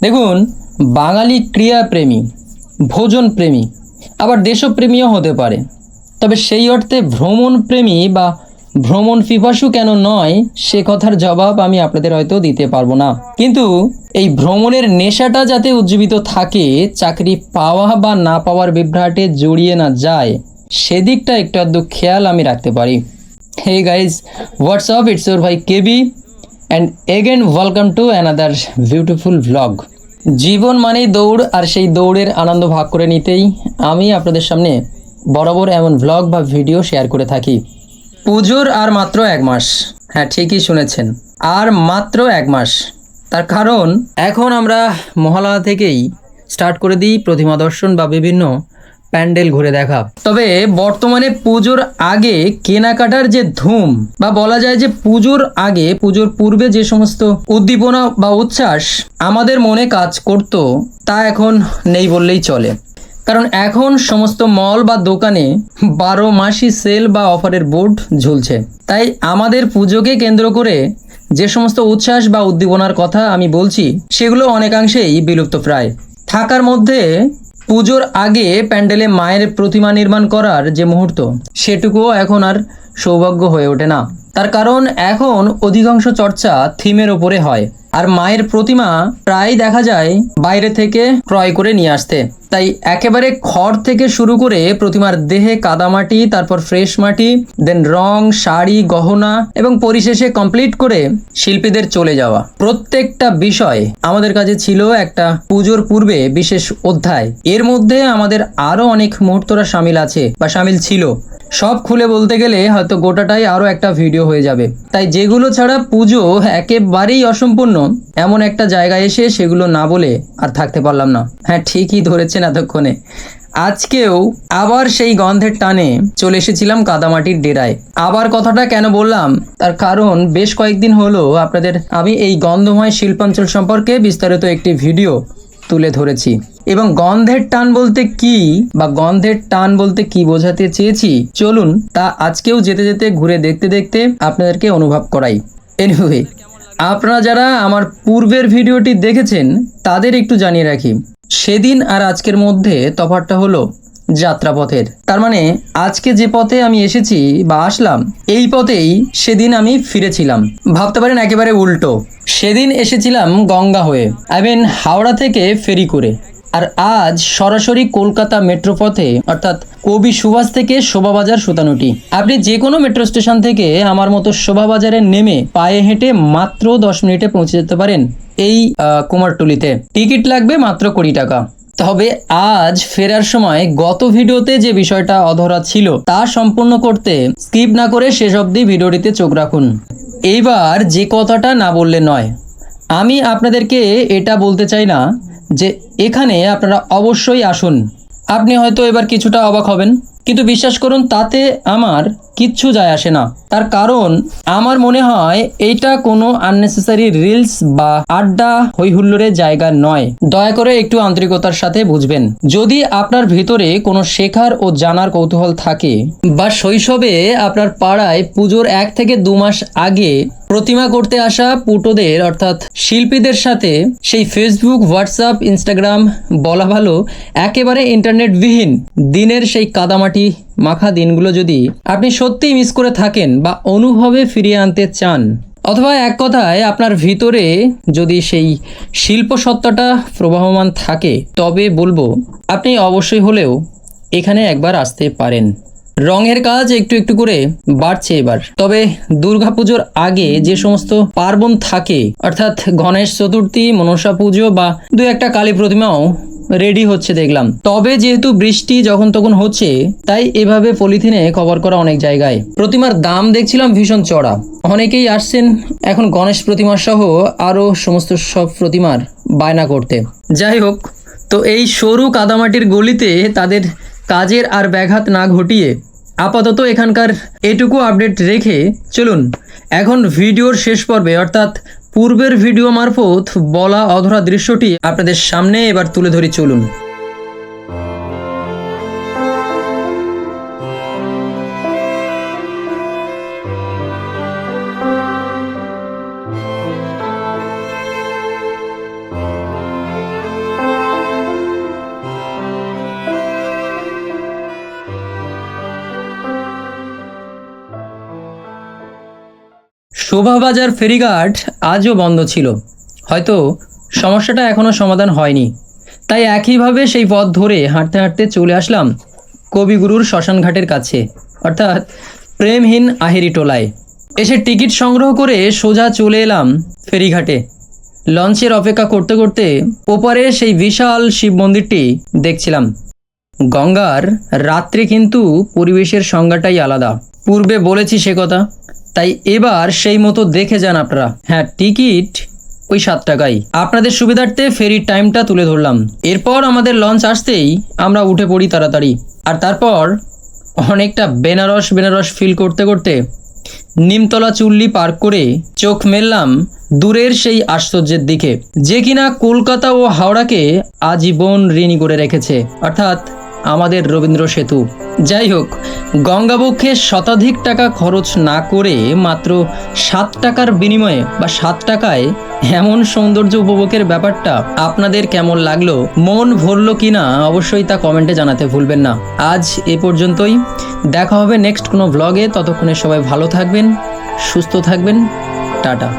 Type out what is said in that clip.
দেখুন, বাঙালি ক্রিয়াপ্রেমী, ভোজনপ্রেমী, আবার দেশপ্রেমীও হতে পারে। তবে সেই অর্থে ভ্রমণপ্রেমী বা ভ্রমণ পিপাসু কেন নয়, সে কথার জবাব আমি আপনাদের হয়তো দিতে পারবো না। কিন্তু এই ভ্রমণের নেশাটা যাতে উজ্জীবিত থাকে, চাকরি পাওয়া বা না পাওয়ার বিভ্রাটে জড়িয়ে না যায়, সেদিকটা একটু আধটু খেয়াল আমি রাখতে পারি। Hey guys, what's up, it's your ভাই KB and again welcome to another beautiful vlog. জীবন মানেই দৌড়, আর সেই দৌড়ের আনন্দ ভাগ করে নিতেই আমি আপনাদের সামনে বরাবর এমন ভ্লগ বা ভিডিও শেয়ার করে থাকি। পুজোর আর মাত্র 1 মাস, হ্যাঁ ঠিকই শুনেছেন, আর মাত্র 1 মাস। তার কারণ এখন আমরা মহালয়া থেকেই স্টার্ট করে দিই প্রতিমা দর্শন বা বিভিন্ন প্যান্ডেল ঘুরে দেখা। তবে বর্তমানে পুজোর আগে কেনাকাটার যে ধুম, বা বলা যায় যে পুজোর আগে পুজোর পূর্বে যে সমস্ত উদ্দীপনা বা উচ্ছ্বাস আমাদের মনে কাজ করত, তা এখন নেই বললেই চলে। কারণ এখন সমস্ত মল বা দোকানে 12 মাসই সেল বা অফারের বোর্ড ঝুলছে। তাই আমাদের পুজোকে কেন্দ্র করে যে সমস্ত উচ্ছ্বাস বা উদ্দীপনার কথা আমি বলছি, সেগুলো অনেকাংশেই বিলুপ্ত প্রায়। থাকার মধ্যে পুজোর আগে প্যান্ডেলে মায়ের প্রতিমা নির্মাণ করার যে মুহূর্ত, সেটুকুও এখন আর সৌভাগ্য হয়ে ওঠে না। তার কারণ এখন অধিকাংশ চর্চা থিমের ওপরে হয়, আর মায়ের প্রতিমা প্রায় দেখা যায় বাইরে থেকে ক্রয় করে নিয়ে আসতে। তাই একেবারে খড় থেকে শুরু করে প্রতিমার দেহে কাদামাটি, তারপর ফ্রেশ মাটি, দেন রং, শাড়ি, গহনা এবং পরিশেষে কমপ্লিট করে শিল্পীদের চলে যাওয়া, প্রত্যেকটা বিষয় আমাদের কাছে ছিল একটা পুজোর পূর্বে বিশেষ অধ্যায়। এর মধ্যে আমাদের আরো অনেক মুহূর্তরা সামিল আছে বা সামিল ছিল। সব খুলে বলতে গেলে হয়তো গোটাটাই আরো একটা ভিডিও হয়ে যাবে। তাই যেগুলো ছাড়া পুজো একেবারেই অসম্পূর্ণ, এমন একটা জায়গায় এসে সেগুলো না বলে আর থাকতে পারলাম না। হ্যাঁ ঠিকই ধরেছেন এতক্ষণে, আজকেও আবার সেই গন্ধের টানে চলে এসেছিলাম কাদামাটির ডেরায়। আবার কথাটা কেন বললাম, তার কারণ বেশ কয়েকদিন হলো আপনাদের আমি এই গন্ধময় শিল্পাঞ্চল সম্পর্কে বিস্তারিত একটি ভিডিও তুলে ধরেছি, এবং গন্ধের টান বলতে কি বা গন্ধের টান বলতে কি বোঝাতে চেয়েছি, চলুন তা আজকেও যেতে যেতে ঘুরে দেখতে দেখতে আপনাদেরকে অনুভব করাই। এনিওয়ে, আপনারা যারা আমার পূর্বের ভিডিওটি দেখেছেন তাদের একটু জানিয়ে রাখি, সেদিন আর আজকের মধ্যে তফাৎটা হলো যাত্রাপথের। তার মানে আজকে যে পথে আমি এসেছি বা আসলাম, এই পথেই সেদিন আমি ফিরেছিলাম। ভাবতে পারেন একেবারে উল্টো। সেদিন এসেছিলাম গঙ্গা হয়ে, আই মিন হাওড়া থেকে ফেরি করে, আর আজ সরাসরি কলকাতা মেট্রো পথে, অর্থাৎ কবি সুভাষ থেকে শোভাবাজার সুতানুটি। আপনি যে কোনো মেট্রো স্টেশন থেকে আমার মতো শোভাবাজারে নেমে পায়ে হেঁটে মাত্র 10 মিনিটে পৌঁছে যেতে পারেন এই কুমারটুলিতে। টিকিট লাগবে মাত্র 20 টাকা। তবে আজ ফেরার সময় গত ভিডিওতে যে বিষয়টা অধরা ছিল তা সম্পূর্ণ করতে স্কিপ না করে শেষ অবধি ভিডিওটিতে চোখ রাখুন। এইবার যে কথাটা না বললে নয়, আমি আপনাদেরকে এটা বলতে চাই না যে এখানে আপনারা অবশ্যই আসুন। আপনি হয়তো এবার কিছুটা অবাক হবেন, কিন্তু বিশ্বাস করুন তাতে আমার কিচ্ছু যায় আসে না। তার কারণ আমার মনে হয় এইটা কোনো আননেসেসারি রিলস বা আড্ডা হইহুল্লোড়ের জায়গা নয়। দয়া করে একটু আন্তরিকতার সাথে বুঝবেন। যদি আপনার ভিতরে কোনো শেখার ও জানার কৌতূহল থাকে, বা শৈশবে আপনার পাড়ায় পুজোর 1 থেকে 2 মাস আগে প্রতিমা করতে আসা পুটোদের অর্থাৎ শিল্পীদের সাথে সেই ফেসবুক, হোয়াটসঅ্যাপ, ইনস্টাগ্রাম, বলা ভালো একেবারে ইন্টারনেটবিহীন দিনের সেই কাদামাটি মাখা দিনগুলো যদি আপনি সত্যিই মিস করে থাকেন বা অনুভবে ফিরিয়ে আনতে চান, অথবা এক কথায় আপনার ভিতরে যদি সেই শিল্প সত্তাটা প্রবাহমান থাকে, তবে বলবো আপনি অবশ্যই হলেও এখানে একবার আসতে পারেন। রঙের কাজ একটু একটু করে বাড়ছে এবার। তবে দুর্গাপুজোর আগে যে সমস্ত পার্বণ থাকে, অর্থাৎ গণেশ চতুর্থী, মনসা পুজো বা 2-1টা কালী প্রতিমাও রেডি হচ্ছে দেখলাম। তবে যেহেতু বৃষ্টি যখন তখন হচ্ছে, তাই এভাবে পলিথিনে কভার করা অনেক জায়গায়। প্রতিমার দাম দেখছিলাম ভীষণ চড়া। অনেকেই আসছেন এখন গণেশ প্রতিমা সহ আরো সমস্ত সব প্রতিমার বায়না করতে। যাই হোক, তো এই সরু কাদামাটির গলিতে তাদের কাজের আর ব্যাঘাত না ঘটিয়ে আপাতত এখানকার এটুকু আপডেট রেখে চলুন এখন ভিডিওর শেষ পর্বে, অর্থাৎ পূর্বের ভিডিও মারফত বলা অধরা দৃশ্যটি আপনাদের সামনে এবার তুলে ধরি। চলুন। শোভাবাজার ফেরিঘাট আজও বন্ধ ছিল, হয়তো সমস্যাটা এখনও সমাধান হয়নি। তাই একইভাবে সেই পথ ধরে হাঁটতে হাঁটতে চলে আসলাম কবিগুরুর শ্মশানঘাটের কাছে, অর্থাৎ প্রেমহীন আহেরি টোলায়। এসে টিকিট সংগ্রহ করে সোজা চলে এলাম ফেরিঘাটে। লঞ্চের অপেক্ষা করতে করতে ওপারে সেই বিশাল শিব মন্দিরটি দেখছিলাম। গঙ্গার রাত্রে কিন্তু পরিবেশের সংজ্ঞাটাই আলাদা, পূর্বে বলেছি সে কথা, তাই এবার সেই মতো দেখে যান আপনারা। হ্যাঁ, টিকিট ওই 7 টাকাই। আপনাদের সুবিধার্থে ফেরির টাইমটা তুলে ধরলাম। এরপর আমাদের লঞ্চ আসতেই আমরা উঠে পড়ি তাড়াতাড়ি। আর তারপর অনেকটা বেনারস বেনারস ফিল করতে করতে নিমতলা চুল্লি পার করে চোখ মেললাম দূরের সেই আশ্চর্যের দিকে, যে কিনা কলকাতা ও হাওড়াকে আজীবন ঋণী করে রেখেছে, অর্থাৎ আমাদের রবীন্দ্র সেতু। যাই হোক, গঙ্গাবক্ষে শতাধিক টাকা খরচ না করে মাত্র 7 টাকার বিনিময়ে বা 7 টাকায় এমন সৌন্দর্য উপভোগের ব্যাপারটা আপনাদের কেমন লাগলো, মন ভরলো কিনা অবশ্যই তা কমেন্টে জানাতে ভুলবেন না। আজ এ পর্যন্তই, দেখা হবে নেক্সট কোনো ব্লগে। ততক্ষণে সবাই ভালো থাকবেন, সুস্থ থাকবেন, টাটা।